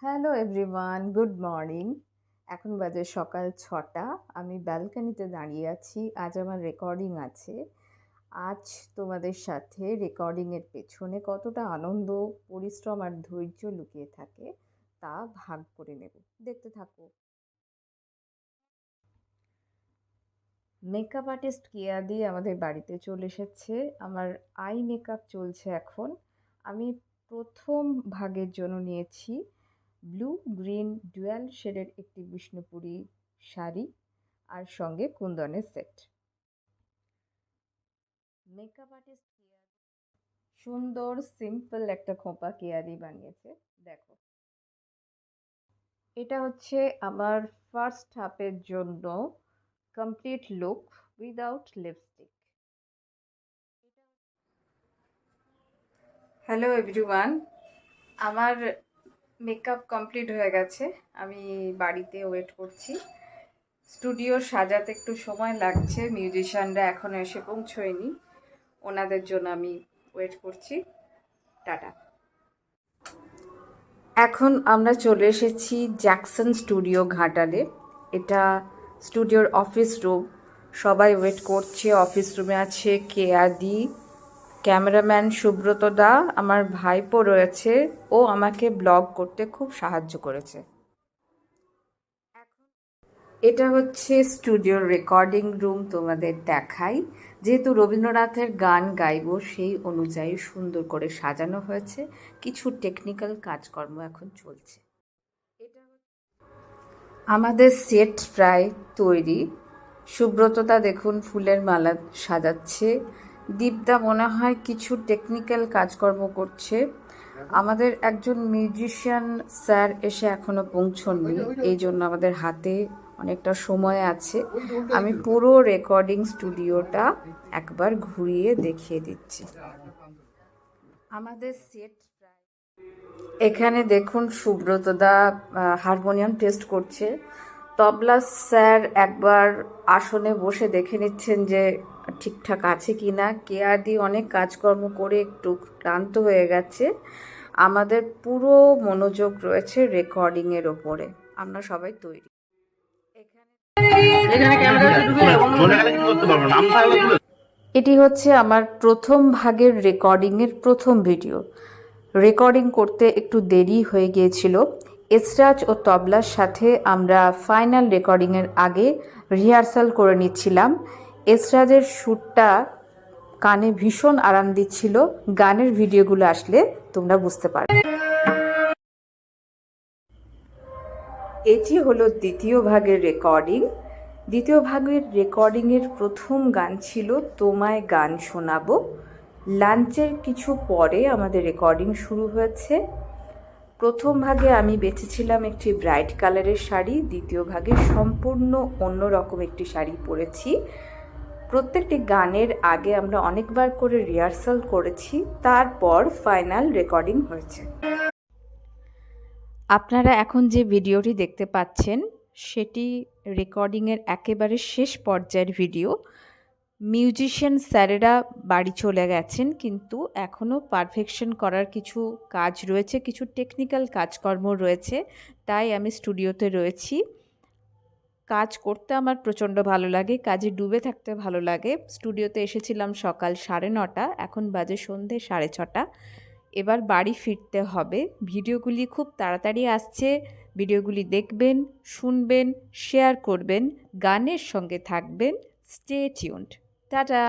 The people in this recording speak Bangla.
Hello everyone, good morning. এখন বাজে সকাল ৬টা। আমি ব্যালকনিতে দাঁড়িয়ে আছি। আজ আমার রেকর্ডিং আছে। আজ তোমাদের সাথে রেকর্ডিংয়ের পেছনে কতটা আনন্দ, পরিশ্রম আর ধৈর্য লুকিয়ে থাকে তা ভাগ করে নেব। দেখতে থাকো। মেকআপ আর্টিস্ট কেয়াদি আমাদের বাড়িতে চলে এসেছে। আমার আই মেকআপ চলছে এখন। আমি প্রথম ভাগের জন্য নিয়েছি ব্লু গ্রিন ডুয়াল শেডের একটি বিষ্ণুপুরি শাড়ি আর সঙ্গে কুন্দনের সেট। মেকআপ আর্টিস্ট সুন্দর সিম্পল একটা খোঁপা কেয়ারি বানিয়েছে। দেখো, এটা হচ্ছে আমার ফার্স্ট হাফের জন্য complete look without lipstick. Hello everyone, আমার মেকআপ কমপ্লিট হয়ে গেছে। আমি বাড়িতে ওয়েট করছি। স্টুডিও সাজাতে একটু সময় লাগছে, মিউজিশিয়ানরা এখনও এসে পৌঁছয়নি, ওনাদের জন্য আমি ওয়েট করছি। টাটা। এখন আমরা চলে এসেছি জ্যাকসন স্টুডিও ঘাটালে। এটা স্টুডিওর অফিস রুম। সবাই ওয়েট করছে। অফিস রুমে আছে কেয়াদি, ক্যামেরাম্যান সুব্রত দা, আমার ভাইপো রয়েছে। ও আমাকে ব্লগ করতে খুব সাহায্য করেছে। এটা হচ্ছে স্টুডিওর রেকর্ডিং রুম, তোমাদের দেখাই। যেহেতু রবীন্দ্রনাথের গান গাইব, সেই অনুযায়ী সুন্দর করে সাজানো হয়েছে। কিছু টেকনিক্যাল কাজকর্ম এখন চলছে। আমাদের সেট প্রায় তৈরি। সুব্রতদা দেখুন ফুলের মালা সাজাচ্ছে। দীপদা মনে হয় কিছু টেকনিক্যাল কাজকর্ম করছে। আমাদের একজন মিউজিশিয়ান স্যার এসে এখনো পৌঁছননি, এই জন্য আমাদের হাতে অনেকটা সময় আছে। আমি পুরো রেকর্ডিং স্টুডিওটা একবার ঘুরিয়ে দেখিয়ে দিচ্ছি। আমাদের সেট এখানে দেখুন সুব্রতদা হারমোনিয়াম টেস্ট করছে। তবলা স্যার একবার আসনে বসে দেখে নিচ্ছেন যে ঠিকঠাক আছে কি না। কেয়াদি অনেক কাজকর্ম করে একটু ক্লান্ত হয়ে গেছে। আমাদের পুরো মনোযোগ রয়েছে রেকর্ডিংয়ের ওপরে। আমরা সবাই তৈরি। এটি হচ্ছে আমার প্রথম ভাগের রেকর্ডিংয়ের প্রথম ভিডিও। রেকর্ডিং করতে একটু দেরি হয়ে গিয়েছিল। এসরাজ ও তবলার সাথে আমরা ফাইনাল রেকর্ডিংয়ের আগে রিহার্সাল করে নিচ্ছিলাম। এসরাজের সুরটা কানে ভীষণ আরাম দিচ্ছিল। গানের ভিডিওগুলো আসলে তোমরা বুঝতে পারবে। এটি হলো দ্বিতীয় ভাগের রেকর্ডিং। দ্বিতীয় ভাগের রেকর্ডিংয়ের প্রথম গান ছিল তোমায় গান শোনাবো। লাঞ্চের কিছু পরে আমাদের রেকর্ডিং শুরু হয়েছে। প্রথম ভাগে আমি বেছেছিলাম একটি ব্রাইট কালারের শাড়ি, দ্বিতীয় ভাগে সম্পূর্ণ অন্যরকম একটি শাড়ি পরেছি। প্রত্যেকটি গানের আগে আমরা অনেকবার করে রিহার্সাল করেছি, তারপর ফাইনাল রেকর্ডিং হয়েছে। আপনারা এখন যে ভিডিওটি দেখতে পাচ্ছেন সেটি রেকর্ডিংয়ের একেবারে শেষ পর্যায়ের ভিডিও। মিউজিশিয়ান স্যারেরা বাড়ি চলে গেছেন, কিন্তু এখনও পারফেকশন করার কিছু কাজ রয়েছে, কিছু টেকনিক্যাল কাজকর্ম রয়েছে, তাই আমি স্টুডিওতে রয়েছি। কাজ করতে আমার প্রচণ্ড ভালো লাগে, কাজে ডুবে থাকতে ভালো লাগে। স্টুডিওতে এসেছিলাম সকাল 9:30, এখন বাজে সন্ধে 6:30। এবার বাড়ি ফিরতে হবে। ভিডিওগুলি খুব তাড়াতাড়ি আসছে। ভিডিওগুলি দেখবেন, শুনবেন, শেয়ার করবেন, গানের সঙ্গে থাকবেন। Stay tuned. টাটা।